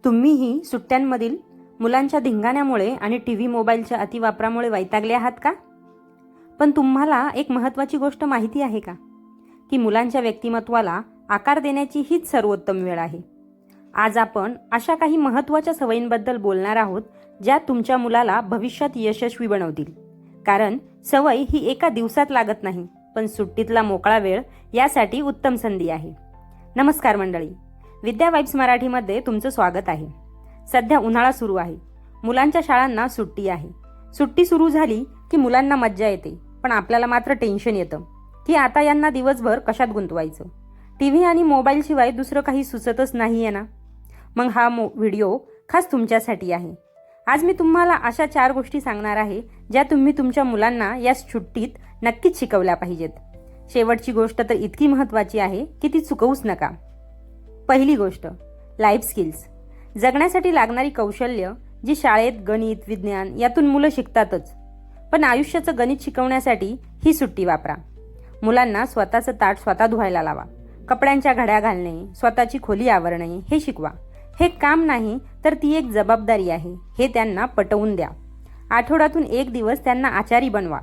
तुम्हीही सुट्ट्यांमधील मुलांच्या धिंगाण्यामुळे आणि टीव्ही मोबाईलच्या अतिवापरामुळे वैतागले आहात का? पण तुम्हाला एक महत्त्वाची गोष्ट माहिती आहे का, की मुलांच्या व्यक्तिमत्वाला आकार देण्याची हीच सर्वोत्तम वेळ आहे. आज आपण अशा काही महत्त्वाच्या सवयींबद्दल बोलणार आहोत ज्या तुमच्या मुलाला भविष्यात यशस्वी बनवतील. कारण सवय ही एका दिवसात लागत नाही, पण सुट्टीतला मोकळा वेळ यासाठी उत्तम संधी आहे. नमस्कार मंडळी, विद्या वाइब्स मराठीमध्ये तुमचं स्वागत आहे. सध्या उन्हाळा सुरू आहे, मुलांच्या शाळांना सुट्टी आहे. सुट्टी सुरू झाली की मुलांना मज्जा येते, पण आपल्याला मात्र टेन्शन येतं की आता यांना दिवसभर कशात गुंतवायचं. टीव्ही आणि मोबाईलशिवाय दुसरं काही सुचतच नाहीये ना. मग हा व्हिडिओ खास तुमच्यासाठी आहे. आज मी तुम्हाला अशा 4 गोष्टी सांगणार आहे ज्या तुम्ही तुमच्या मुलांना या सुट्टीत नक्कीच शिकवल्या पाहिजेत. शेवटची गोष्ट तर इतकी महत्त्वाची आहे की ती चुकवूच नका. पहिली गोष्ट, लाईफ स्किल्स. जगण्यासाठी लागणारी कौशल्य जी शाळेत गणित, विज्ञान यातून मुलं शिकतातच, पण आयुष्याचं गणित शिकवण्यासाठी ही सुट्टी वापरा. मुलांना स्वतःचं ताट स्वतः धुवायला लावा. कपड्यांच्या घड्या घालणे, स्वतःची खोली आवरणे हे शिकवा. हे काम नाही तर ती एक जबाबदारी आहे हे त्यांना पटवून द्या. आठवड्यातून एक दिवस त्यांना आचारी बनवा.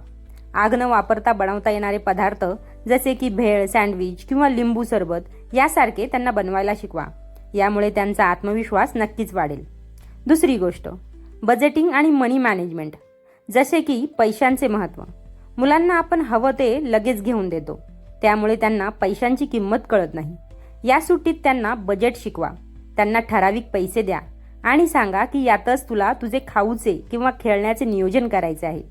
आग न वापरता बनवता येणारे पदार्थ जसे की भेळ, सँडविच किंवा लिंबू सरबत यासारखे त्यांना बनवायला शिकवा. यामुळे त्यांचा आत्मविश्वास नक्कीच वाढेल. दुसरी गोष्ट, बजेटिंग आणि मनी मॅनेजमेंट. जसे की पैशांचे महत्त्व. मुलांना आपण हवं ते लगेच घेऊन देतो, त्यामुळे त्यांना पैशांची किंमत कळत नाही. या सुट्टीत त्यांना बजेट शिकवा. त्यांना ठराविक पैसे द्या आणि सांगा की यातच तुला तुझे खाऊचे किंवा खेळण्याचे नियोजन करायचे आहे.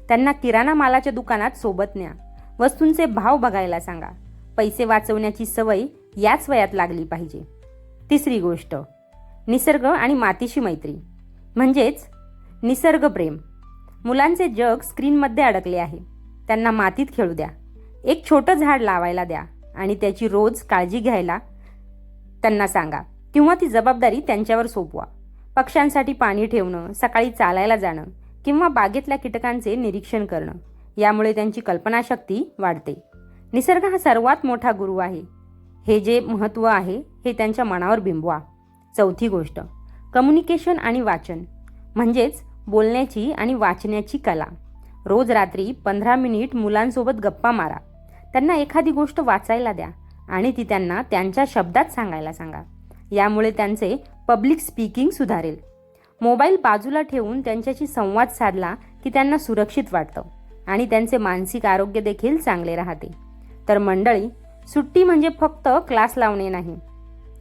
त्यांना किराणा मालाच्या दुकानात सोबत न्या. वस्तूंचे भाव बघायला सांगा. पैसे वाचवण्याची सवय याच वयात लागली पाहिजे. तिसरी गोष्ट, निसर्ग आणि मातीशी मैत्री, म्हणजेच निसर्ग प्रेम. मुलांचे जग स्क्रीनमध्ये अडकले आहे. त्यांना मातीत खेळू द्या. एक छोटं झाड लावायला द्या आणि त्याची रोज काळजी घ्यायला त्यांना सांगा किंवा ती जबाबदारी त्यांच्यावर सोपवा. पक्ष्यांसाठी पाणी ठेवणं, सकाळी चालायला जाणं किंवा बागेतल्या कीटकांचे निरीक्षण करणं, यामुळे त्यांची कल्पनाशक्ती वाढते. निसर्ग हा सर्वात मोठा गुरु आहे. हे जे महत्त्व आहे हे त्यांच्या मनावर बिंबवा. चौथी गोष्ट, कम्युनिकेशन आणि वाचन, म्हणजेच बोलण्याची आणि वाचण्याची कला. रोज रात्री 15 मिनिट मुलांसोबत गप्पा मारा. त्यांना एखादी गोष्ट वाचायला द्या आणि ती त्यांना त्यांच्या शब्दात सांगायला सांगा. यामुळे त्यांचे पब्लिक स्पीकिंग सुधारेल. मोबाईल बाजूला ठेवून त्यांच्याशी संवाद साधला की त्यांना सुरक्षित वाटतं आणि त्यांचे मानसिक आरोग्य देखील चांगले राहते. तर मंडळी, सुट्टी म्हणजे फक्त क्लास लावणे नाही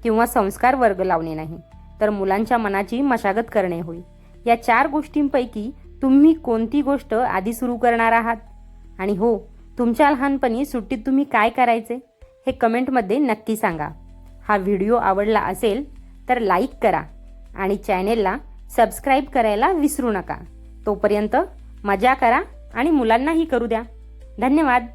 किंवा संस्कार वर्ग लावणे नाही, तर मुलांच्या मनाची मशागत करणे होय. या 4 गोष्टींपैकी तुम्ही कोणती गोष्ट आधी सुरू करणार आहात? आणि हो, तुमच्या लहानपणी सुट्टीत तुम्ही काय करायचे हे कमेंटमध्ये नक्की सांगा. हा व्हिडिओ आवडला असेल तर लाईक करा आणि चॅनेलला सबस्क्राईब करायला विसरू नका. तोपर्यंत मजा करा आणि मुलांनाही करू द्या. धन्यवाद.